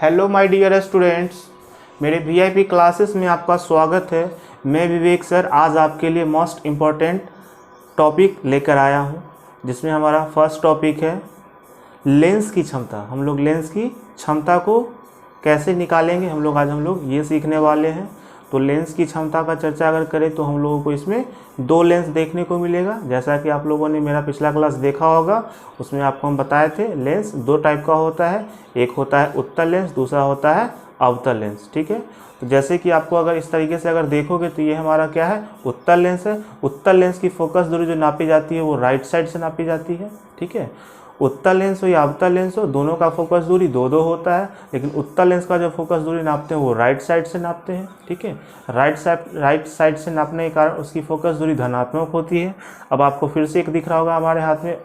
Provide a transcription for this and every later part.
Hello my dear students, मेरे VIP classes में आपका स्वागत है। मैं विवेक सर आज आपके लिए मोस्ट इम्पॉर्टेंट टॉपिक लेकर आया हूं, जिसमें हमारा फर्स्ट टॉपिक है लेंस की क्षमता। हम लोग लेंस की क्षमता को कैसे निकालेंगे हम लोग ये सीखने वाले हैं। तो लेंस की क्षमता का चर्चा अगर करें तो हम लोगों को इसमें दो लेंस देखने को मिलेगा। जैसा कि आप लोगों ने मेरा पिछला क्लास देखा होगा, उसमें आपको हम बताए थे लेंस दो टाइप का होता है। एक होता है उत्तल लेंस, दूसरा होता है अवतल लेंस। ठीक है, तो जैसे कि आपको अगर इस तरीके से अगर देखोगे तो ये हमारा क्या है, उत्तल लेंस है। उत्तल लेंस की फोकस दूरी जो नापी जाती है वो राइट साइड से नापी जाती है। ठीक है, उत्तल लेंस हो या अवतल लेंस हो, दोनों का फोकस दूरी दो दो होता है, लेकिन उत्तल लेंस का जो फोकस दूरी नापते हैं वो राइट साइड से नापते हैं। ठीक है, राइट साइड से नापने के कारण उसकी फोकस दूरी धनात्मक होती है। अब आपको फिर से एक दिख रहा होगा हमारे हाथ में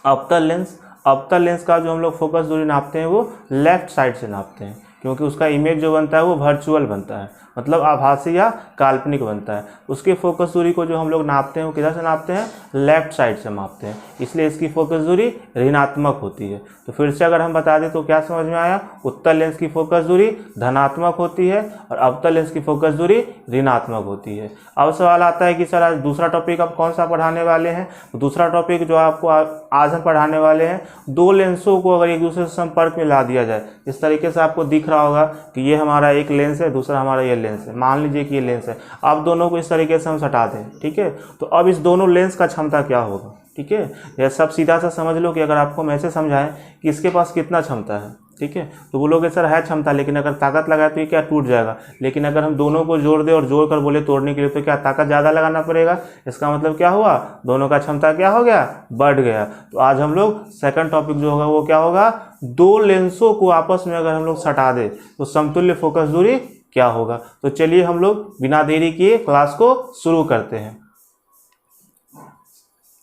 अवतल लेंस। अवतल लेंस का जो हम लोग फोकस दूरी नापते हैं वो लेफ्ट साइड से नापते हैं, क्योंकि उसका इमेज जो बनता है वो वर्चुअल बनता है, मतलब आभासी या काल्पनिक बनता है। उसके फोकस दूरी को जो हम लोग नापते हैं वो किधर से नापते हैं, लेफ्ट साइड से नापते हैं, इसलिए इसकी फोकस दूरी ऋणात्मक होती है। तो फिर से अगर हम बता दें तो क्या समझ में आया, उत्तल लेंस की फोकस दूरी धनात्मक होती है और अवतल लेंस की फोकस दूरी ऋणात्मक होती है। अब सवाल आता है कि सर आज दूसरा टॉपिक आप कौन सा पढ़ाने वाले हैं। तो दूसरा टॉपिक जो आपको आज हम पढ़ाने वाले हैं, दो लेंसों को अगर एक दूसरे से संपर्क में ला दिया जाए, इस तरीके से आपको दिख रहा होगा कि ये हमारा एक लेंस है, दूसरा हमारा ये लेंस है। मान लीजिए कि ये लेंस है, आप दोनों को इस तरीके से हम सटा दें। ठीक है, तो अब इस दोनों लेंस का क्षमता क्या होगा। ठीक है, यह सब सीधा सा समझ लो कि अगर आपको हम ऐसे समझाएं कि इसके पास कितना क्षमता है, ठीक है, तो बोलोगे सर है क्षमता, लेकिन अगर ताकत लगाए तो ये क्या टूट जाएगा। लेकिन अगर हम दोनों को जोड़ दें और जोड़ कर बोले तोड़ने के लिए, तो क्या ताकत ज़्यादा लगाना पड़ेगा। इसका मतलब क्या हुआ, दोनों का क्षमता क्या हो गया, बढ़ गया। तो आज हम लोग सेकंड टॉपिक जो होगा वो क्या होगा, दो लेंसों को आपस में अगर हम लोग सटा दें तो समतुल्य फोकस दूरी क्या होगा। तो चलिए हम लोग बिना देरी किए क्लास को शुरू करते हैं।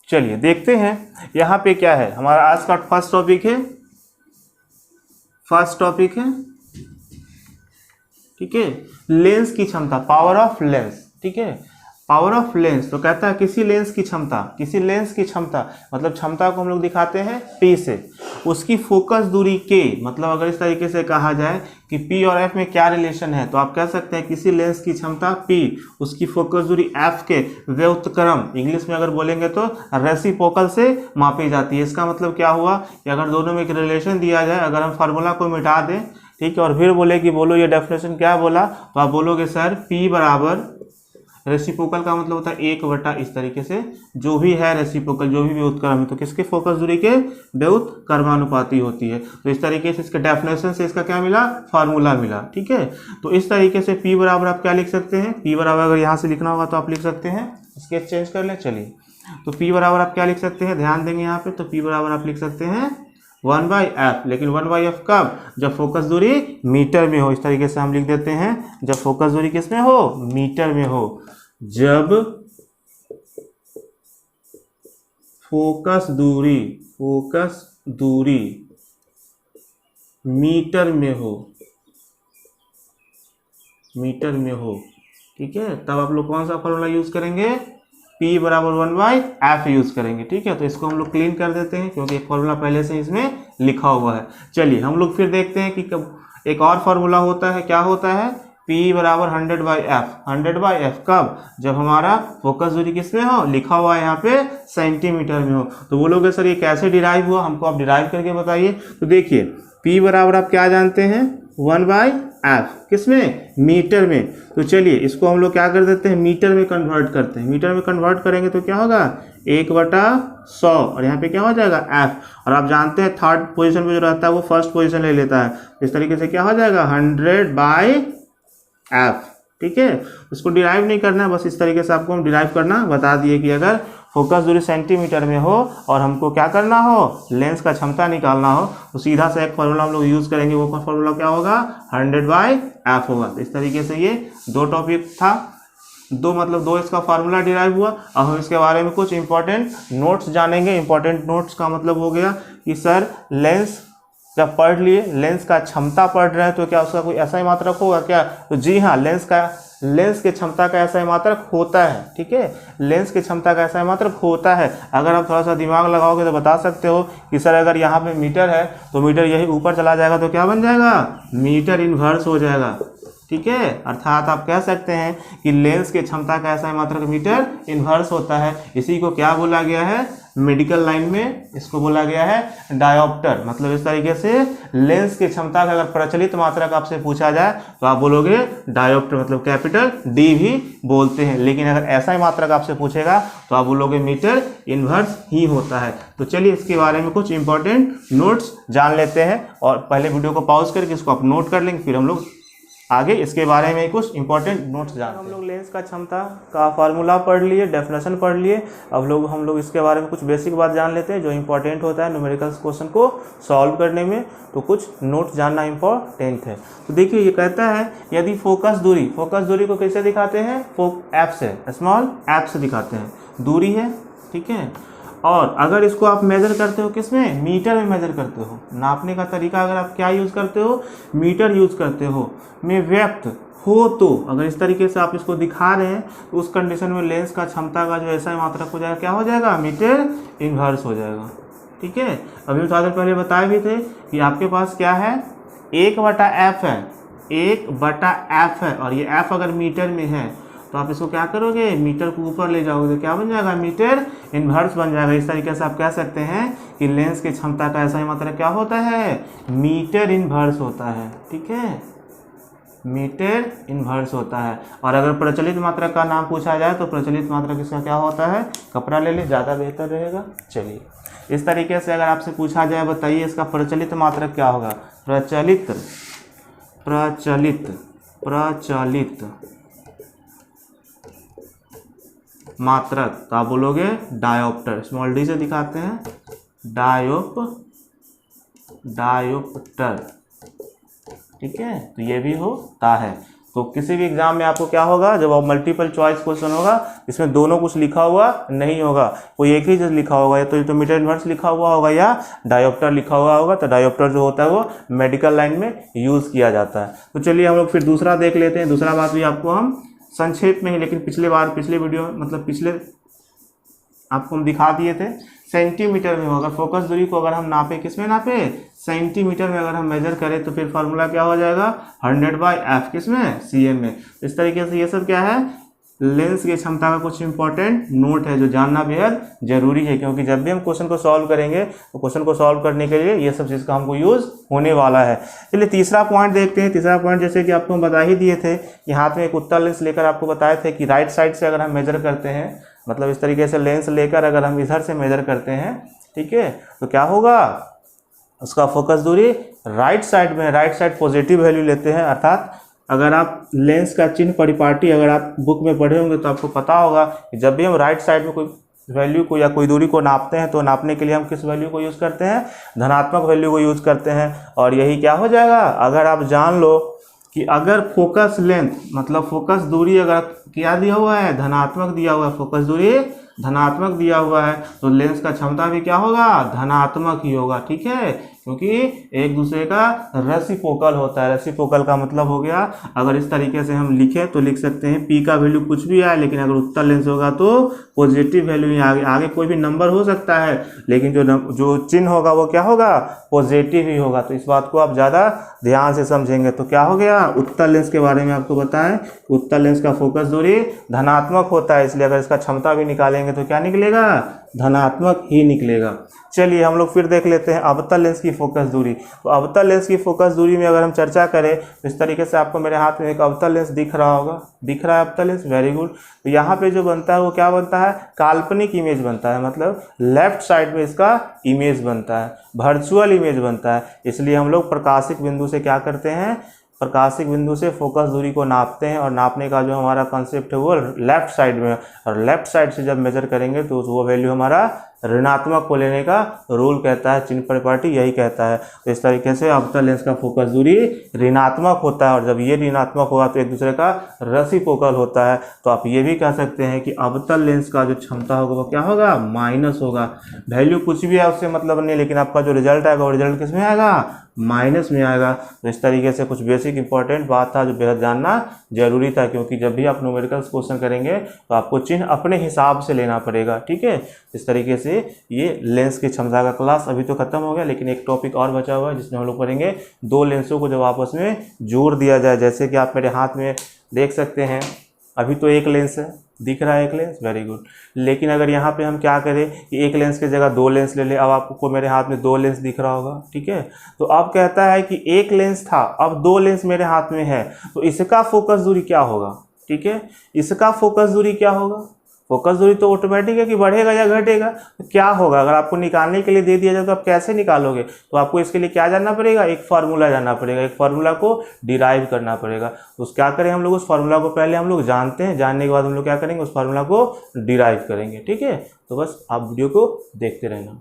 चलिए देखते हैं यहाँ पे क्या है। हमारा आज का फर्स्ट टॉपिक है, ठीक है, लेंस की क्षमता, पावर ऑफ लेंस। ठीक है, पावर ऑफ लेंस तो कहता है किसी लेंस की क्षमता मतलब क्षमता को हम लोग दिखाते हैं P से, उसकी फोकस दूरी के, मतलब अगर इस तरीके से कहा जाए कि P और F में क्या रिलेशन है, तो आप कह सकते हैं किसी लेंस की क्षमता P, उसकी फोकस दूरी F के व्युत्क्रम, इंग्लिश में अगर बोलेंगे तो रेसिप्रोकल से मापी जाती है। इसका मतलब क्या हुआ कि अगर दोनों में एक रिलेशन दिया जाए, अगर हम फार्मूला को मिटा दें, ठीक है, और फिर बोले कि बोलो ये डेफिनेशन क्या बोला, तो आप बोलोगे सर P बराबर, रेसिप्रोकल का मतलब होता है एक बटा, इस तरीके से जो भी है रेसिप्रोकल, जो भी व्युत्क्रम है, तो किसके फोकस दूरी के व्युत्क्रमानुपाती होती है। तो इस तरीके से इसके डेफिनेशन से इसका क्या मिला, फार्मूला मिला। ठीक है, तो इस तरीके से P बराबर आप क्या लिख सकते हैं, P बराबर अगर यहाँ से लिखना होगा तो आप लिख सकते हैं, स्केच चेंज कर लें। चलिए, तो P बराबर आप क्या लिख सकते हैं, ध्यान देंगे यहाँ पे, तो P बराबर आप लिख सकते हैं 1/f, लेकिन 1/f कब, जब फोकस दूरी मीटर में हो। इस तरीके से हम लिख देते हैं, जब फोकस दूरी किस में हो, मीटर में हो। जब फोकस दूरी मीटर में हो, ठीक है, तब आप लोग कौन सा फॉर्मूला यूज करेंगे, P बराबर 1/f यूज करेंगे। ठीक है, तो इसको हम लोग क्लीन कर देते हैं, क्योंकि एक फॉर्मूला पहले से इसमें लिखा हुआ है। चलिए हम लोग फिर देखते हैं कि एक और फॉर्मूला होता है, क्या होता है, P बराबर 100/f कब, जब हमारा फोकस दूरी किस में हो, लिखा हुआ है यहाँ पे सेंटीमीटर में हो। तो बोलोगे सर ये कैसे डिराइव हुआ, हमको आप डिराइव करके बताइए। तो देखिए P बराबर आप क्या जानते हैं, 1/f, किसमें, मीटर में। तो चलिए इसको हम लोग क्या कर देते हैं, मीटर में कन्वर्ट करते हैं। मीटर में कन्वर्ट करेंगे तो क्या होगा, 1/100, और यहाँ पे क्या हो जाएगा f, और आप जानते हैं थर्ड पोजीशन पे जो रहता है वो फर्स्ट पोजीशन ले लेता है। इस तरीके से क्या हो जाएगा, 100/f। ठीक है, उसको डिराइव नहीं करना है, बस इस तरीके से आपको हम डिराइव करना बता दिए कि अगर फोकस दूरी सेंटीमीटर में हो और हमको क्या करना हो, लेंस का क्षमता निकालना हो, तो सीधा से एक फॉर्मूला हम लोग यूज करेंगे। वो फॉर्मूला क्या होगा, 100/f होगा। तो इस तरीके से ये दो टॉपिक था, दो इसका फार्मूला डिराइव हुआ। अब हम इसके बारे में कुछ इंपॉर्टेंट नोट्स जानेंगे। इंपॉर्टेंट नोट्स का मतलब हो गया कि सर लेंस जब पढ़ लिए लेंस का क्षमता पढ़ रहे हैं तो क्या उसका कोई ऐसा ही मात्रक होगा क्या? तो जी हाँ, लेंस के क्षमता का ऐसा ही मात्रक होता है। ठीक है, लेंस की क्षमता का ऐसा ही मात्रक होता है। अगर आप थोड़ा सा दिमाग लगाओगे तो बता सकते हो कि सर अगर यहाँ पे मीटर है तो मीटर यही ऊपर चला जाएगा तो क्या बन जाएगा? मीटर इन्वर्स हो जाएगा। ठीक है, अर्थात आप कह सकते हैं कि लेंस के क्षमता का ऐसा ही मात्रक मीटर इन्वर्स होता है। इसी को क्या बोला गया है मेडिकल लाइन में? इसको बोला गया है डायोप्टर। मतलब इस तरीके से लेंस की क्षमता का अगर प्रचलित मात्रक आपसे पूछा जाए तो आप बोलोगे डायोप्टर, मतलब कैपिटल डी भी बोलते हैं। लेकिन अगर ऐसा ही मात्रक आपसे पूछेगा तो आप बोलोगे मीटर इन्वर्स ही होता है। तो चलिए इसके बारे में कुछ इंपॉर्टेंट नोट्स जान लेते हैं, और पहले वीडियो को पॉज करके इसको आप नोट कर लेंगे, फिर हम लोग आगे इसके बारे में कुछ इंपॉर्टेंट नोट्स जानते हैं। हम लोग लेंस का क्षमता का फार्मूला पढ़ लिए, डेफिनेशन पढ़ लिए। अब हम लोग इसके बारे में कुछ बेसिक बात जान लेते हैं जो इंपॉर्टेंट होता है न्यूमेरिकल क्वेश्चन को सॉल्व करने में। तो कुछ नोट्स जानना इंपॉर्टेंट है। तो देखिए ये कहता है यदि फोकस दूरी को कैसे दिखाते हैं? एफ से, स्मॉल एफ से दिखाते हैं, दूरी है। ठीक है, और अगर इसको आप मेजर करते हो किसमें? मीटर में मेजर करते हो। नापने का तरीका अगर आप क्या यूज़ करते हो? मीटर यूज़ करते हो। में व्यक्त हो तो अगर इस तरीके से आप इसको दिखा रहे हैं तो उस कंडीशन में लेंस का क्षमता का जो ऐसा मात्रक हो जाएगा क्या हो जाएगा? मीटर इन्वर्स हो जाएगा। ठीक है, अभी थोड़ा देर पहले बताए भी थे कि आपके पास क्या है? 1/f है, 1/f है, और ये f अगर मीटर में है तो आप इसको क्या करोगे? मीटर को ऊपर ले जाओगे तो क्या बन जाएगा? मीटर इन्वर्स बन जाएगा। इस तरीके से आप कह सकते हैं कि लेंस की क्षमता का ऐसा ही मात्रक क्या होता है? मीटर इन्वर्स होता है। ठीक है, मीटर इन्वर्स होता है। और अगर प्रचलित मात्रक का नाम पूछा जाए तो प्रचलित मात्रक इसका क्या होता है? कपड़ा ले ले, ज़्यादा बेहतर रहेगा। चलिए इस तरीके से अगर आपसे पूछा जाए बताइए इसका प्रचलित मात्रक क्या होगा? प्रचलित मात्रक तो आप बोलोगे डायोप्टर। स्मॉल डी से दिखाते हैं, डायोप्टर। ठीक है, तो ये भी होता है। तो किसी भी एग्जाम में आपको क्या होगा? जब आप मल्टीपल चॉइस क्वेश्चन होगा इसमें दोनों कुछ लिखा हुआ नहीं होगा, कोई एक ही चीज लिखा होगा, या तो मीटर इन्वर्स लिखा हुआ होगा या डायोप्टर लिखा हुआ होगा। तो डायोप्टर जो होता है वो मेडिकल लाइन में यूज किया जाता है। तो चलिए हम लोग फिर दूसरा देख लेते हैं। दूसरा बात भी आपको हम संक्षेप में ही, लेकिन पिछले वीडियो मतलब पिछले आपको हम दिखा दिए थे, सेंटीमीटर में होगा। फोकस दूरी को अगर हम नापे, किस में नापे? सेंटीमीटर में अगर हम मेजर करें तो फिर फार्मूला क्या हो जाएगा? 100/f, किस में? cm में। इस तरीके से ये सब क्या है? लेंस की क्षमता का कुछ इंपॉर्टेंट नोट है जो जानना बेहद जरूरी है, क्योंकि जब भी हम क्वेश्चन को सॉल्व करेंगे तो क्वेश्चन को सॉल्व करने के लिए ये सब चीज़ का हमको यूज होने वाला है। चलिए तीसरा पॉइंट देखते हैं। तीसरा पॉइंट जैसे कि आपको हम बता ही दिए थे कि हाथ में एक उत्तल लेंस लेकर आपको बताए थे कि राइट साइड से अगर हम मेजर करते हैं, मतलब इस तरीके से लेंस लेकर अगर हम इधर से मेजर करते हैं, ठीक है, तो क्या होगा? उसका फोकस दूरी राइट साइड में, राइट साइड पॉजिटिव वैल्यू लेते हैं। अर्थात अगर आप लेंस का चिन्ह परिपाटी अगर आप बुक में पढ़े होंगे तो आपको पता होगा कि जब भी हम राइट साइड में कोई वैल्यू को या कोई दूरी को नापते हैं तो नापने के लिए हम किस वैल्यू को यूज़ करते हैं? धनात्मक वैल्यू को यूज़ करते हैं। और यही क्या हो जाएगा? अगर आप जान लो कि अगर फोकस लेंथ मतलब फोकस दूरी अगर क्या दिया हुआ है? धनात्मक दिया हुआ है, फोकस दूरी धनात्मक दिया हुआ है, तो लेंस का क्षमता भी क्या होगा? धनात्मक ही होगा। ठीक है, क्योंकि एक दूसरे का रेसिप्रोकल होता है। रेसिप्रोकल का मतलब हो गया, अगर इस तरीके से हम लिखें तो लिख सकते हैं पी का वैल्यू कुछ भी आए, लेकिन अगर उत्तल लेंस होगा तो पॉजिटिव वैल्यू ही आगे कोई भी नंबर हो सकता है, लेकिन जो चिन्ह होगा वो क्या होगा? पॉजिटिव ही होगा। तो इस बात को आप ज़्यादा ध्यान से समझेंगे। तो क्या हो गया? उत्तल लेंस के बारे में आपको बताएं, उत्तल लेंस का फोकस दूरी धनात्मक होता है, इसलिए अगर इसका क्षमता भी निकालेंगे तो क्या निकलेगा? धनात्मक ही निकलेगा। चलिए हम लोग फिर देख लेते हैं अवतल लेंस की फोकस दूरी। तो अवतल लेंस की फोकस दूरी में अगर हम चर्चा करें तो इस तरीके से आपको मेरे हाथ में एक अवतल लेंस दिख रहा होगा, दिख रहा है अवतल लेंस, वेरी गुड। तो यहाँ पे जो बनता है वो क्या बनता है? काल्पनिक इमेज बनता है, मतलब लेफ्ट साइड में इसका इमेज बनता है, वर्चुअल इमेज बनता है। इसलिए हम लोग प्रकाशिक बिंदु से क्या करते हैं? प्रकाशिक बिंदु से फोकस दूरी को नापते हैं, और नापने का जो हमारा कॉन्सेप्ट है वो लेफ्ट साइड में, और लेफ्ट साइड से जब मेजर करेंगे तो वो वैल्यू हमारा ऋणात्मक को लेने का रूल कहता है, चिन्ह परिपाटी यही कहता है। तो इस तरीके से अवतल लेंस का फोकस दूरी ऋणात्मक होता है, और जब ये ऋणात्मक होगा तो एक दूसरे का रेसिप्रोकल होता है। तो आप ये भी कह सकते हैं कि अवतल लेंस का जो क्षमता होगा वो क्या होगा? माइनस होगा। वैल्यू कुछ भी है उससे मतलब नहीं, लेकिन आपका जो रिजल्ट आएगा वो रिजल्ट किस में आएगा? माइनस में आएगा। तो इस तरीके से कुछ बेसिक इंपॉर्टेंट बात था जो बेहद जानना जरूरी था, क्योंकि जब भी आप न्यूमेरिकल्स क्वेश्चन करेंगे तो आपको चिन्ह अपने हिसाब से लेना पड़ेगा। ठीक है, इस तरीके से ये लेंस की क्षमता का क्लास अभी तो खत्म हो गया, लेकिन एक टॉपिक और बचा हुआ है जिसमें हम लोग पढ़ेंगे दो लेंसों को जब आपस में जोड़ दिया जाए। जैसे कि आप मेरे हाथ में देख सकते हैं, अभी तो एक लेंस है, दिख रहा है एक लेंस, वेरी गुड। लेकिन अगर यहाँ पे हम क्या करें कि एक लेंस की जगह दो लेंस ले ले, अब आपको मेरे हाथ में दो लेंस दिख रहा होगा। ठीक है, तो अब कहता है कि एक लेंस था, अब दो लेंस मेरे हाथ में है, तो इसका फोकस दूरी क्या होगा। ठीक है, इसका फोकस दूरी क्या होगा। फोकस दूरी तो ऑटोमेटिक है कि बढ़ेगा या घटेगा, तो क्या होगा अगर आपको निकालने के लिए दे दिया जाए तो आप कैसे निकालोगे। तो आपको इसके लिए क्या जानना पड़ेगा, एक फार्मूला जानना पड़ेगा, एक फार्मूला को डिराइव करना पड़ेगा। तो क्या करें हम लोग, उस फार्मूला को पहले हम लोग जानते हैं, जानने के बाद हम लोग क्या करेंगे, उस फार्मूला को डिराइव करेंगे। ठीक है, तो बस आप वीडियो को देखते रहना।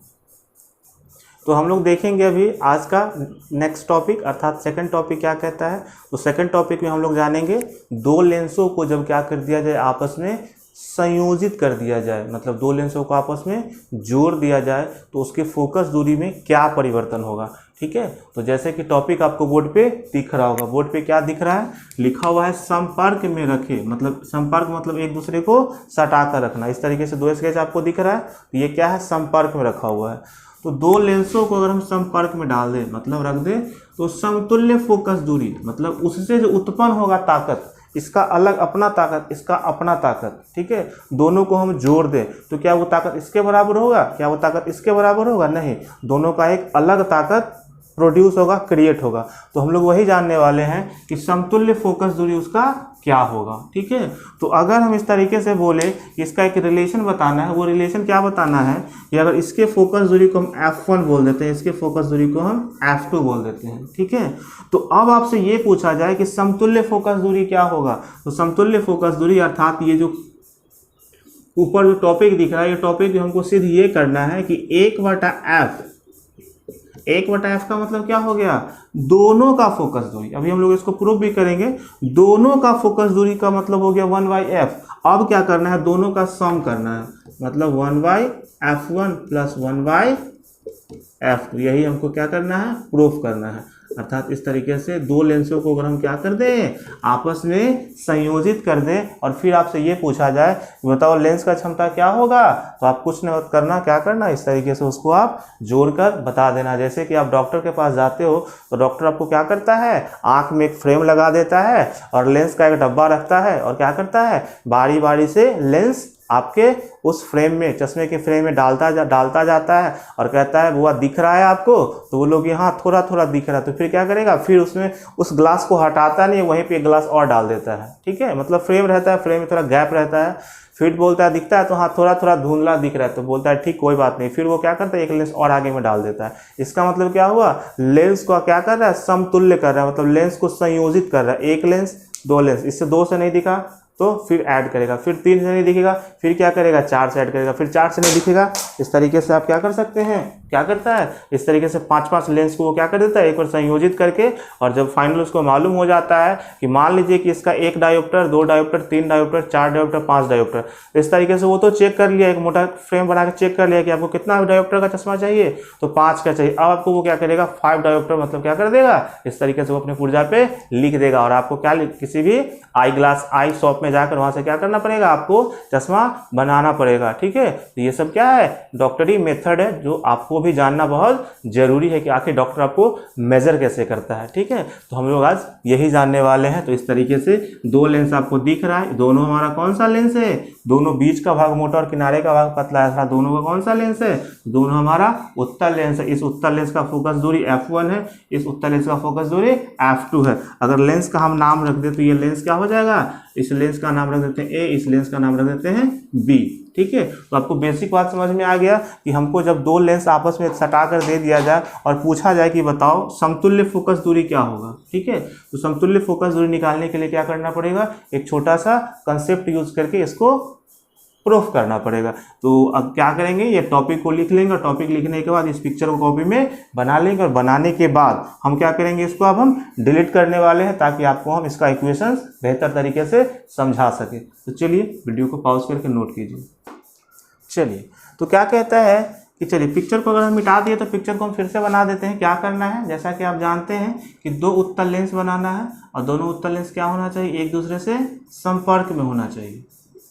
तो हम लोग देखेंगे अभी आज का नेक्स्ट टॉपिक, अर्थात सेकंड टॉपिक क्या कहता है। तो सेकंड टॉपिक में हम लोग जानेंगे दो लेंसों को जब क्या कर दिया जाए, आपस में संयोजित कर दिया जाए, मतलब दो लेंसों को आपस में जोड़ दिया जाए तो उसके फोकस दूरी में क्या परिवर्तन होगा। ठीक है, तो जैसे कि टॉपिक आपको बोर्ड पे दिख रहा होगा, बोर्ड पे क्या दिख रहा है, लिखा हुआ है संपर्क में रखे, मतलब संपर्क मतलब एक दूसरे को सटा कर रखना। इस तरीके से दो स्केच आपको दिख रहा है, तो ये क्या है, संपर्क में रखा हुआ है। तो दो लेंसों को अगर हम संपर्क में डाल दें, मतलब रख दें, तो समतुल्य फोकस दूरी, मतलब उससे जो उत्पन्न होगा ताकत, इसका अलग अपना ताकत, इसका अपना ताकत। ठीक है, दोनों को हम जोड़ दें तो क्या वो ताकत इसके बराबर होगा, क्या वो ताकत इसके बराबर होगा, नहीं, दोनों का एक अलग ताकत प्रोड्यूस होगा, क्रिएट होगा। तो हम लोग वही जानने वाले हैं कि समतुल्य फोकस दूरी उसका क्या होगा। ठीक है, तो अगर हम इस तरीके से बोले कि इसका एक रिलेशन बताना है, वो रिलेशन क्या बताना है कि अगर इसके फोकस दूरी को हम F1 बोल देते हैं, इसके फोकस दूरी को हम F2 बोल देते हैं। ठीक है, तो अब आपसे ये पूछा जाए कि समतुल्य फोकस दूरी क्या होगा। तो समतुल्य फोकस दूरी अर्थात ये जो ऊपर जो टॉपिक दिख रहा है, ये टॉपिक हमको सिर्फ ये करना है कि 1/F, 1/F का मतलब क्या हो गया, दोनों का फोकस दूरी। अभी हम लोग इसको प्रूव भी करेंगे, दोनों का फोकस दूरी का मतलब हो गया 1/F। अब क्या करना है, दोनों का सम करना है, मतलब 1/F1 प्लस 1/F2, यही हमको क्या करना है, प्रूफ करना है। अर्थात इस तरीके से दो लेंसों को अगर हम क्या कर दें, आपस में संयोजित कर दें, और फिर आपसे ये पूछा जाए बताओ लेंस का क्षमता क्या होगा, तो आप कुछ नहीं करना, क्या करना, इस तरीके से उसको आप जोड़कर बता देना। जैसे कि आप डॉक्टर के पास जाते हो तो डॉक्टर आपको क्या करता है, आंख में एक फ्रेम लगा देता है और लेंस का एक डब्बा रखता है, और क्या करता है, बारी बारी से लेंस आपके उस फ्रेम में, चश्मे के फ्रेम में डालता जाता है, और कहता है वो दिख रहा है आपको, तो वो लोग यहाँ थोड़ा थोड़ा दिख रहा है, तो फिर क्या करेगा, फिर उसमें उस ग्लास को हटाता नहीं, वहीं पे एक ग्लास और डाल देता है। ठीक है, मतलब फ्रेम रहता है, फ्रेम में थोड़ा गैप रहता है, फिर बोलता है दिखता है, तो हाँ थोड़ा थोड़ा धुंधला दिख रहा है, तो बोलता है ठीक कोई बात नहीं, फिर वो क्या करता है, एक लेंस और आगे में डाल देता है। इसका मतलब क्या हुआ, लेंस को क्या कर रहा है, समतुल्य कर रहा है, मतलब लेंस को संयोजित कर रहा है। एक लेंस, दो लेंस, इससे दो से नहीं दिखा तो फिर ऐड करेगा, फिर 3 से नहीं दिखेगा, फिर क्या करेगा, 4 से ऐड करेगा, फिर 4 से नहीं दिखेगा। इस तरीके से आप क्या कर सकते हैं, क्या करता है, इस तरीके से 5-5 लेंस को वो क्या कर देता है, एक बार संयोजित करके, और जब फाइनल उसको मालूम हो जाता है कि मान लीजिए कि इसका 1 dioptre, 2 dioptre, 3 dioptre, 4 dioptre, 5 dioptre, इस तरीके से वो तो चेक कर लिया, एक मोटा फ्रेम बना के चेक कर लिया कि आपको कितना डायोप्टर का चश्मा चाहिए, तो 5 का चाहिए। अब आपको वो क्या करेगा, 5 डायोप्टर मतलब क्या कर देगा, इस तरीके से वो अपने पुर्जा पे लिख देगा, और आपको क्या, किसी भी आई शॉप में जाकर वहां से क्या करना पड़ेगा, आपको चश्मा बनाना पड़ेगा। ठीक है, तो ये सब क्या है, डॉक्टरी मेथड है, जो आपको भी जानना बहुत जरूरी है कि आखिर डॉक्टर आपको मेजर कैसे करता है। ठीक है, तो हम लोग आज यही जानने वाले हैं। तो इस तरीके से दो लेंस आपको दिख रहा है, दोनों हमारा कौन सा लेंस है, दोनों बीच का भाग मोटा और किनारे का भाग पतला है, दोनों का कौन सा लेंस है, दोनों हमारा उत्तल लेंस है। इस उत्तल लेंस का फोकस दूरी F1 है, इस उत्तल लेंस का फोकस दूरी F2 है। अगर लेंस का हम नाम रख दे तो ये लेंस क्या हो जाएगा, इस लेंस का नाम रख देते हैं A, इस लेंस का नाम रख देते हैं B। ठीक है, तो आपको बेसिक बात समझ में आ गया कि हमको जब दो लेंस आपस में सटा कर दे दिया जाए और पूछा जाए कि बताओ समतुल्य फोकस दूरी क्या होगा। ठीक है, तो समतुल्य फोकस दूरी निकालने के लिए क्या करना पड़ेगा, एक छोटा सा कंसेप्ट यूज करके इसको प्रूफ करना पड़ेगा। तो अब क्या करेंगे, ये टॉपिक को लिख लेंगे, और टॉपिक लिखने के बाद इस पिक्चर को कॉपी में बना लेंगे, और बनाने के बाद हम क्या करेंगे, इसको अब हम डिलीट करने वाले हैं, ताकि आपको हम इसका इक्वेशंस बेहतर तरीके से समझा सके। तो चलिए वीडियो को पॉज करके नोट कीजिए। चलिए, तो क्या कहता है कि चलिए पिक्चर को अगर हम मिटा दिए तो पिक्चर को हम फिर से बना देते हैं। क्या करना है, जैसा कि आप जानते हैं कि दो उत्तल लेंस बनाना है और दोनों उत्तल लेंस क्या होना चाहिए, एक दूसरे से संपर्क में होना चाहिए।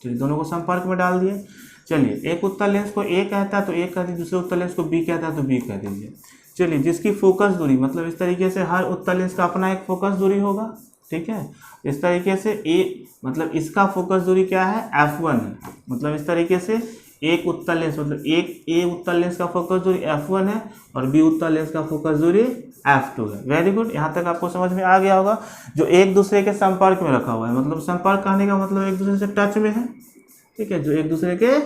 चलिए दोनों को संपर्क में डाल दिए। चलिए एक उत्तल लेंस को ए कहता है तो ए कह दीजिए, दूसरे उत्तल लेंस को बी कहता है तो बी कह दीजिए। चलिए जिसकी फोकस दूरी, मतलब इस तरीके से हर उत्तल लेंस का अपना एक फोकस दूरी होगा, ठीक है। इस तरीके से ए मतलब इसका फोकस दूरी क्या है, F1 है। मतलब इस तरीके से एक उत्तल लेंस मतलब एक ए उत्तल लेंस का फोकस दूरी F1 है और बी उत्तल लेंस का फोकस दूरी F2 है। वेरी गुड, यहाँ तक आपको समझ में आ गया होगा। जो एक दूसरे के संपर्क में रखा हुआ है, मतलब संपर्क कहने का मतलब एक दूसरे से टच में है, ठीक है, जो एक दूसरे के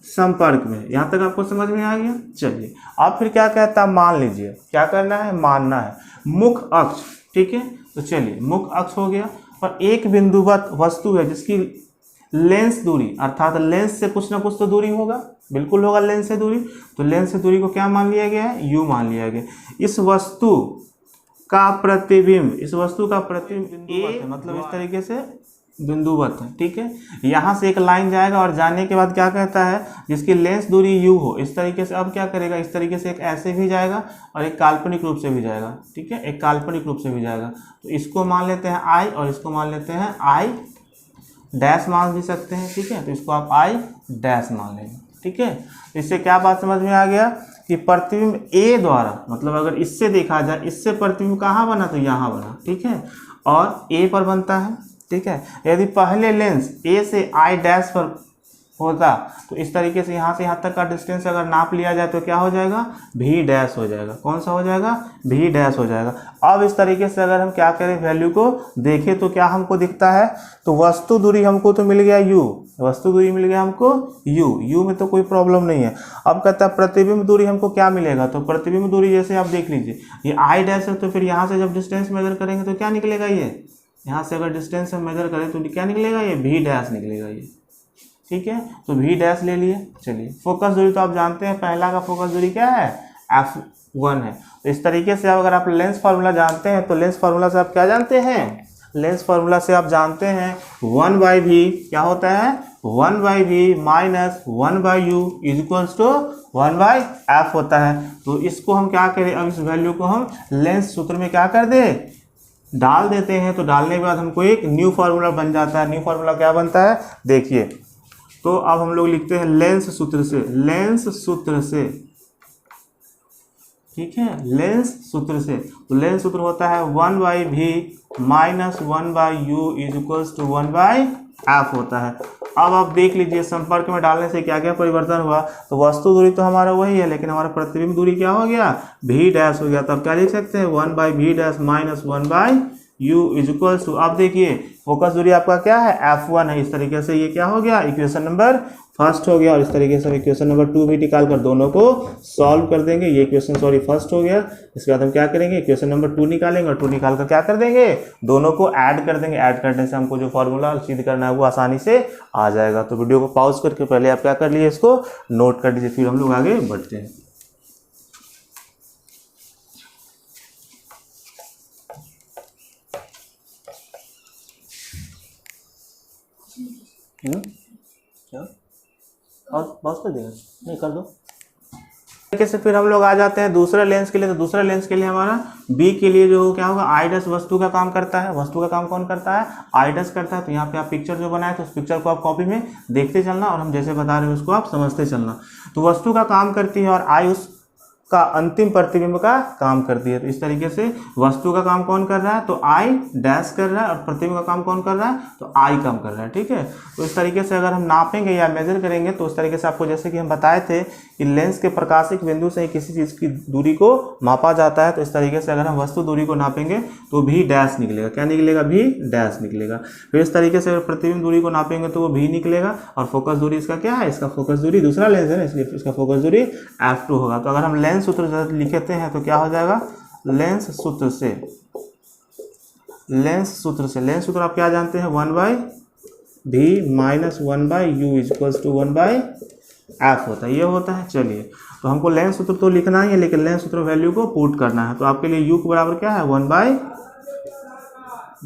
संपर्क में। यहाँ तक आपको समझ में आ गया। चलिए अब फिर क्या कहता है, मान लीजिए, क्या करना है, मानना है मुख अक्ष, ठीक है। तो चलिए मुख अक्ष हो गया और एक बिंदुवत वस्तु है जिसकी लेंस दूरी, अर्थात लेंस से कुछ ना कुछ तो दूरी होगा, बिल्कुल होगा लेंस से दूरी। तो लेंस से दूरी को क्या मान लिया गया है, u मान लिया गया। इस वस्तु का प्रतिबिंब, इस वस्तु का प्रतिबिंब ए मतलब इस तरीके से बिंदुवत है, ठीक है। यहाँ से एक लाइन जाएगा और जाने के बाद क्या कहता है, जिसकी लेंस दूरी u हो, इस तरीके से अब क्या करेगा, इस तरीके से एक ऐसे भी जाएगा और एक काल्पनिक रूप से भी जाएगा, ठीक है, एक काल्पनिक रूप से भी जाएगा। तो इसको मान लेते हैं I और इसको मान लेते हैं I डैश मान भी सकते हैं, ठीक है। तो इसको आप I डैश मान लेंगे, ठीक है। तो इससे क्या बात समझ में आ गया कि प्रतिबिंब A द्वारा, मतलब अगर इससे देखा जाए, इससे प्रतिबिंब कहाँ बना, तो यहाँ बना, ठीक है, और A पर बनता है, ठीक है। यदि पहले लेंस A से I डैश पर होता तो इस तरीके से यहाँ तक का डिस्टेंस अगर नाप लिया जाए तो क्या हो जाएगा, V डैश हो जाएगा। कौन सा हो जाएगा, V डैश हो जाएगा। अब इस तरीके से अगर हम क्या करें, वैल्यू को देखें तो क्या हमको दिखता है, तो वस्तु दूरी हमको तो मिल गया u, वस्तु दूरी मिल गया हमको u में तो कोई प्रॉब्लम नहीं है। अब कहता है प्रतिबिंब दूरी हमको क्या मिलेगा, तो प्रतिबिंब दूरी जैसे आप देख लीजिए ये I डैश है, तो फिर यहाँ से जब डिस्टेंस मेजर करेंगे तो क्या निकलेगा, ये यहाँ से अगर डिस्टेंस हम मेजर करें तो क्या निकलेगा, ये V डैश निकलेगा ये, ठीक है। तो V डैश ले लिए। चलिए फोकस दूरी तो आप जानते हैं, पहला का फोकस दूरी क्या है, F1 है। तो इस तरीके से अगर आप लेंस फार्मूला जानते हैं तो लेंस फार्मूला से आप क्या जानते हैं, लेंस फार्मूला से आप जानते हैं 1/v क्या होता है, 1/v minus 1/u is equals to 1/f होता है। तो इसको हम क्या करें, अब इस वैल्यू को हम लेंस सूत्र में क्या कर दे, डाल देते हैं। तो डालने के बाद हमको एक न्यू फार्मूला बन जाता है। न्यू फार्मूला क्या बनता है, देखिए, तो अब हम लोग लिखते हैं लेंस सूत्र से, लेंस सूत्र से, ठीक है, लेंस सूत्र से। तो लेंस सूत्र होता है 1/v minus 1/u is equals to 1/f होता है। अब आप देख लीजिए संपर्क में डालने से क्या क्या परिवर्तन हुआ। तो वस्तु दूरी तो हमारा वही है, लेकिन हमारा प्रतिबिंब दूरी क्या हो गया, v डैश हो गया। तब क्या लिख सकते हैं, 1/v dash minus 1/u is equals to, अब देखिए फोकस दूरी आपका क्या है, F1 है। इस तरीके से ये क्या हो गया, इक्वेशन नंबर फर्स्ट हो गया। और इस तरीके से हम इक्वेशन नंबर 2 भी निकाल कर दोनों को सॉल्व कर देंगे। ये इक्वेशन फर्स्ट हो गया। इसके बाद हम क्या करेंगे, इक्वेशन नंबर 2 निकालेंगे और 2 निकाल कर क्या कर देंगे, दोनों को ऐड कर देंगे। ऐड करने से हमको जो फॉर्मूला सिद्ध करना है वो आसानी से आ जाएगा। तो वीडियो को पॉज करके पहले आप क्या कर लीजिए, इसको नोट कर लीजिए, फिर हम लोग आगे बढ़ते हैं। क्या और पॉज कर देगा, नहीं कर दो। तरीके से फिर हम लोग आ जाते हैं दूसरे लेंस के लिए। तो दूसरे लेंस के लिए हमारा बी के लिए जो क्या होगा, I डैश वस्तु का काम करता है। वस्तु का काम कौन करता है, I डैश करता है। तो यहाँ पे आप पिक्चर जो बनाए तो उस पिक्चर को आप कॉपी में देखते चलना और हम जैसे बता रहे हैं उसको आप समझते चलना। तो वस्तु का काम करती है और I उस का अंतिम प्रतिबिंब का काम करती है। तो इस तरीके से वस्तु का काम कौन कर रहा है, तो I डैश कर रहा है, और प्रतिबिंब का काम कौन कर रहा है, तो I काम कर रहा है, ठीक है। तो इस तरीके से अगर हम नापेंगे या मेजर करेंगे तो उस तरीके से आपको जैसे कि हम बताए थे कि लेंस के प्रकाशिक बिंदु से ही किसी चीज़ की दूरी को मापा जाता है। तो इस तरीके से अगर हम वस्तु दूरी को नापेंगे तो भी डैश निकलेगा। क्या निकलेगा, भी डैश निकलेगा। फिर इस तरीके से अगर प्रतिबिंब दूरी को नापेंगे तो वो भी निकलेगा। और फोकस दूरी इसका क्या है, इसका फोकस दूरी दूसरा लेंस है ना, इसलिए इसका फोकस दूरी F2 होगा। तो अगर हम लेंस सूत्र लिखते हैं तो क्या हो जाएगा, लेंस सूत्र से, लेंस सूत्र आप क्या जानते हैं, 1/v minus 1/u is equals to 1/f होता है, ये होता है। चलिए तो हमको लेंस सूत्र तो लिखना ही है, लेकिन लेंस सूत्र वैल्यू को पुट करना है। तो आपके लिए u के बराबर क्या है, 1/v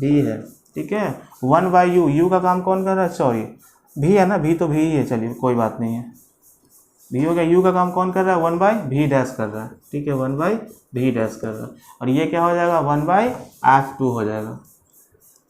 है, ठीक है। 1/u, u का काम कौन कर रहा है, सॉरी v है ना, v तो v ही है, चलिए कोई बात नहीं है। भी हो गया, यू का काम कौन कर रहा है, 1/v डैश कर रहा है, ठीक है, 1/v डैश कर रहा है, और ये क्या हो जाएगा 1/f2 हो जाएगा,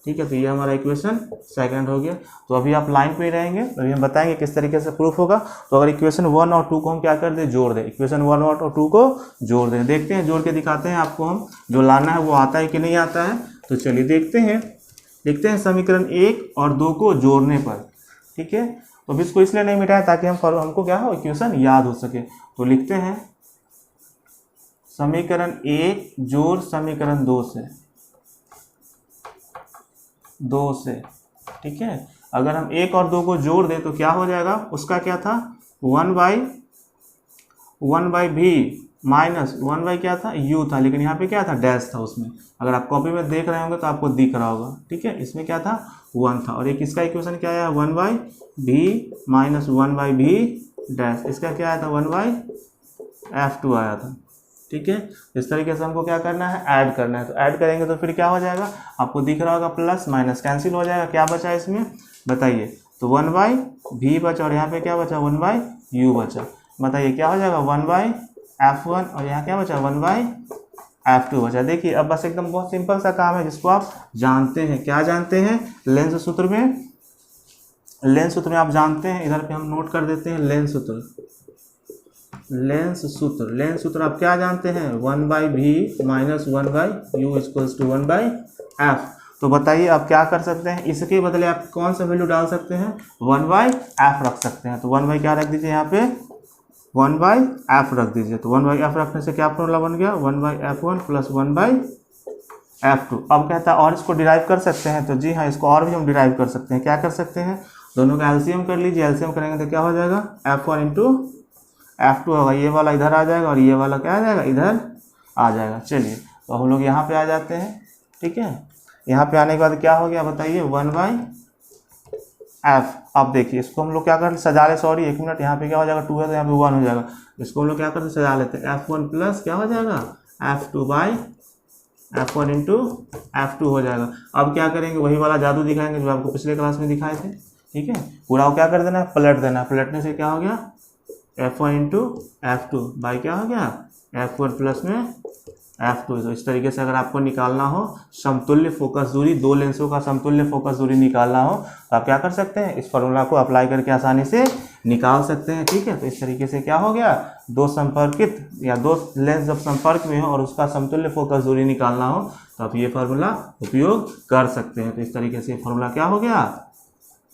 ठीक है। तो ये हमारा इक्वेशन सेकंड हो गया। तो अभी आप लाइन पे ही रहेंगे, अभी हम बताएंगे किस तरीके से प्रूफ होगा। तो अगर इक्वेशन 1 और 2 को हम क्या कर दें, जोड़ दें, इक्वेशन 1 और 2 को जोड़ दें, देखते हैं, जोड़ के दिखाते हैं आपको हम, जो लाना है वो आता है कि नहीं आता है। तो चलिए देखते हैं, लिखते हैं समीकरण 1 और 2 को जोड़ने पर, ठीक है। तो अभी इसको इसलिए नहीं मिटाया ताकि हमको क्या हो, इक्वेशन याद हो सके। तो लिखते हैं समीकरण 1 जोड़ समीकरण 2 से, ठीक है। अगर हम 1 और 2 को जोड़ दें तो क्या हो जाएगा, उसका क्या था 1/v माइनस 1 क्या था, u था, लेकिन यहाँ पे क्या था, डैश था उसमें। अगर आप कॉपी में देख रहे होंगे तो आपको दिख रहा होगा, ठीक है। इसमें क्या था 1 था, और एक इसका इक्वेशन क्या आया 1/v माइनस 1/v डैश, इसका क्या आया था 1/f2 आया था, ठीक है। इस तरीके से हमको क्या करना है, ऐड करना है। तो ऐड करेंगे तो फिर क्या हो जाएगा, आपको दिख रहा होगा, प्लस माइनस कैंसिल हो जाएगा, क्या बचा इसमें बताइए, तो 1/v बचा, और यहाँ पे क्या बचा 1/u बचा, बताइए क्या हो जाएगा 1/f1, और यहाँ क्या बचा 1/f2 बचा। देखिए अब बस एकदम बहुत सिंपल सा काम है जिसको आप जानते हैं, क्या जानते हैं, लेंस सूत्र में आप जानते हैं, इधर पे हम नोट कर देते हैं लेंस सूत्र आप क्या जानते हैं, 1/v minus 1/u equals to 1/f। तो बताइए आप क्या कर सकते हैं, इसके बदले आप कौन सा वैल्यू डाल सकते हैं, 1/f रख सकते हैं। तो 1 क्या रख दीजिए, यहाँ पे 1/f रख दीजिए। तो 1/f रखने से क्या फॉर्मूला बन गया, 1/f1 प्लस 1/f2। अब कहता है और इसको डिराइव कर सकते हैं, तो जी हाँ, इसको और भी हम डिराइव कर सकते हैं। क्या कर सकते हैं, दोनों का एलसीएम कर लीजिए, एलसीएम करेंगे तो क्या हो जाएगा, f1 इंटू f2 होगा, ये वाला इधर आ जाएगा और ये वाला क्या आ जाएगा, इधर आ जाएगा। चलिए तो हम लोग यहाँ पे आ जाते हैं, ठीक है। यहाँ पे आने के बाद क्या हो गया बताइए, 1/f। अब देखिए इसको हम लोग क्या करते, सजा ले, सॉरी 1 मिनट, यहाँ पे क्या हो जाएगा 2 है तो यहाँ पे 1 हो जाएगा, इसको हम लोग क्या करते, सजा लेते हैं, f1 प्लस क्या हो जाएगा f2/f1 इंटू f2 हो जाएगा। अब क्या करेंगे, वही वाला जादू दिखाएंगे जो आपको पिछले क्लास में दिखाए थे, ठीक है। पूरा वो क्या कर देना है, पलट देना, पलटने से क्या हो गया, f1 इंटू f2 बाई क्या हो गया, f1 प्लस में f2। तो इस तरीके से अगर आपको निकालना हो समतुल्य फोकस दूरी, दो लेंसों का समतुल्य फोकस दूरी निकालना हो तो आप क्या कर सकते हैं, इस फॉर्मूला को अप्लाई करके आसानी से निकाल सकते हैं, ठीक है। तो इस तरीके से क्या हो गया, दो संपर्कित या दो लेंस जब संपर्क में हो और उसका समतुल्य फोकस दूरी निकालना हो तो आप ये फार्मूला उपयोग कर सकते हैं। तो इस तरीके से फार्मूला क्या हो गया,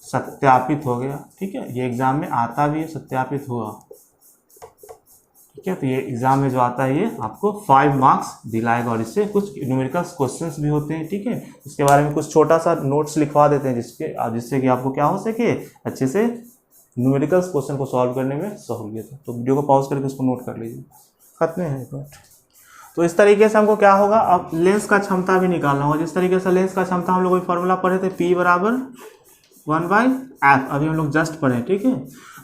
सत्यापित हो गया, ठीक है। ये एग्जाम में आता भी है, सत्यापित हुआ, ठीक है। तो ये एग्जाम में जो आता है ये आपको 5 मार्क्स दिलाएगा, और इससे कुछ न्यूमेरिकल्स क्वेश्चंस भी होते हैं, ठीक है। इसके बारे में कुछ छोटा सा नोट्स लिखवा देते हैं जिससे कि आपको क्या हो सके, अच्छे से न्यूमेरिकल्स क्वेश्चन को सॉल्व करने में सहूलियत है। तो वीडियो को पॉज करके उसको नोट कर लीजिए, खत्म है एक मिनट। तो इस तरीके से हमको क्या होगा, अब लेंस का क्षमता भी निकालना होगा। जिस तरीके से लेंस का क्षमता हम लोग फॉर्मूला पढ़े थे, P बराबर 1/f, अभी हम लोग जस्ट पढ़े, ठीक है।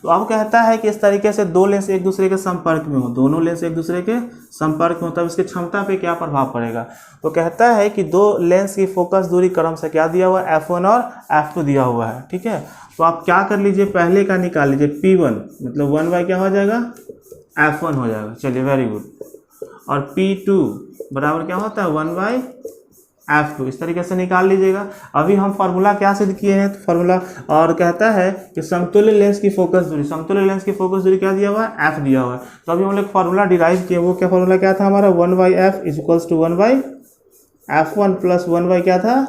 तो अब कहता है कि इस तरीके से दो लेंस एक दूसरे के संपर्क में हो, दोनों लेंस एक दूसरे के संपर्क में हो, तब इसकी क्षमता पे क्या प्रभाव पड़ेगा। तो कहता है कि दो लेंस की फोकस दूरी क्रम से क्या दिया हुआ है, f1 और f2 दिया हुआ है, ठीक है। तो आप क्या कर लीजिए, पहले का निकाल लीजिए, P1 मतलब 1 क्या हो जाएगा, f1 हो जाएगा, चलिए वेरी गुड। और P2 बराबर क्या होता है, 1/f2, इस तरीके से निकाल लीजिएगा। अभी हम फार्मूला क्या सिद्ध किए हैं, तो फार्मूला और कहता है कि समतुल्य लेंस की फोकस दूरी, समतुल्य लेंस की फोकस दूरी क्या दिया हुआ है, f दिया हुआ है। तो अभी हम लोग फार्मूला डिराइव किए, वो क्या फार्मूला क्या था हमारा, 1/f is equals to 1/f1 plus 1 क्या था,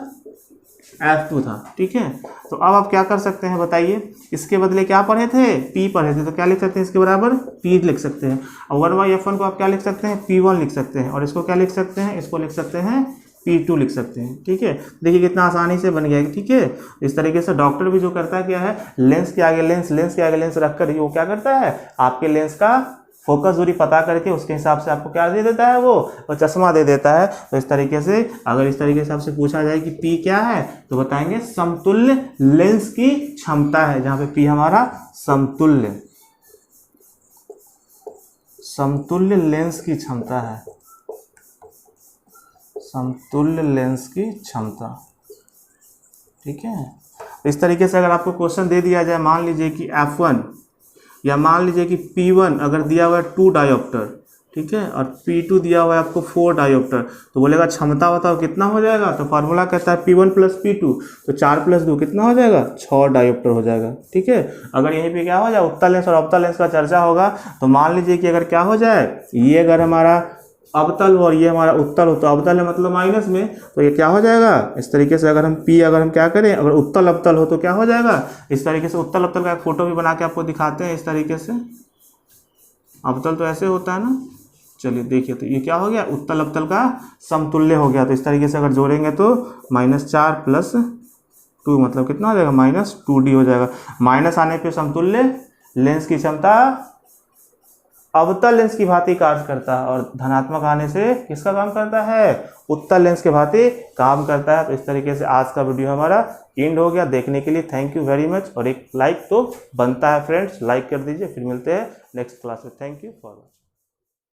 f2 था, ठीक है। तो अब आप क्या कर सकते हैं बताइए, इसके बदले क्या पढ़े थे, P पढ़े थे, तो क्या लिख सकते हैं, इसके बराबर P लिख सकते हैं। और 1/f1 को आप क्या लिख सकते हैं, P1 लिख सकते हैं, और इसको क्या लिख सकते हैं, इसको लिख सकते हैं P2 लिख सकते हैं, ठीक है। देखिए कितना आसानी से बन गया, ठीक है। इस तरीके से डॉक्टर भी जो करता है क्या है, लेंस के आगे लेंस रखकर वो क्या करता है, आपके लेंस का फोकस दूरी पता करके उसके हिसाब से आपको क्या दे देता है, वो चश्मा दे देता है। तो इस तरीके से अगर इस तरीके से आपसे पूछा जाए कि P क्या है, तो बताएंगे समतुल्य लेंस की क्षमता है, जहां पे P हमारा समतुल्य लेंस की क्षमता है, समतुल्य लेंस की क्षमता, ठीक है। इस तरीके से अगर आपको क्वेश्चन दे दिया जाए, मान लीजिए कि f1 या मान लीजिए कि P1 अगर दिया हुआ है 2 डायोप्टर, ठीक है, और P2 दिया हुआ है आपको 4 डायोप्टर, तो बोलेगा क्षमता बताओ कितना हो जाएगा। तो फार्मूला कहता है P1 + P2, तो 4 + 2 कितना हो जाएगा, 6 डायोप्टर हो जाएगा। ठीक है, अगर यहीं पे क्या हो जाए उत्तल लेंस और अवतल लेंस का चर्चा होगा, तो मान लीजिए कि अगर क्या हो जाए, ये अगर हमारा अवतल हो और ये हमारा उत्तल हो, तो अवतल है मतलब माइनस में, तो ये क्या हो जाएगा इस तरीके से। अगर हम क्या करें, अगर उत्तल अवतल हो तो क्या हो जाएगा इस तरीके से। उत्तल अवतल का एक फोटो भी बना के आपको दिखाते हैं इस तरीके से। अवतल तो ऐसे होता है ना, चलिए देखिए, तो ये क्या हो गया, उत्तल अवतल का समतुल्य हो गया। तो इस तरीके से अगर जोड़ेंगे तो -4 + 2 मतलब कितना हो जाएगा, -2D हो जाएगा। माइनस आने पे समतुल्य लेंस की क्षमता अवतल लेंस की भांति कार्य करता है, और धनात्मक आने से किसका काम करता है, उत्तल लेंस के भांति काम करता है। तो इस तरीके से आज का वीडियो हमारा एंड हो गया। देखने के लिए थैंक यू वेरी मच, और एक लाइक तो बनता है फ्रेंड्स, लाइक कर दीजिए। फिर मिलते हैं नेक्स्ट क्लास में। Thank you for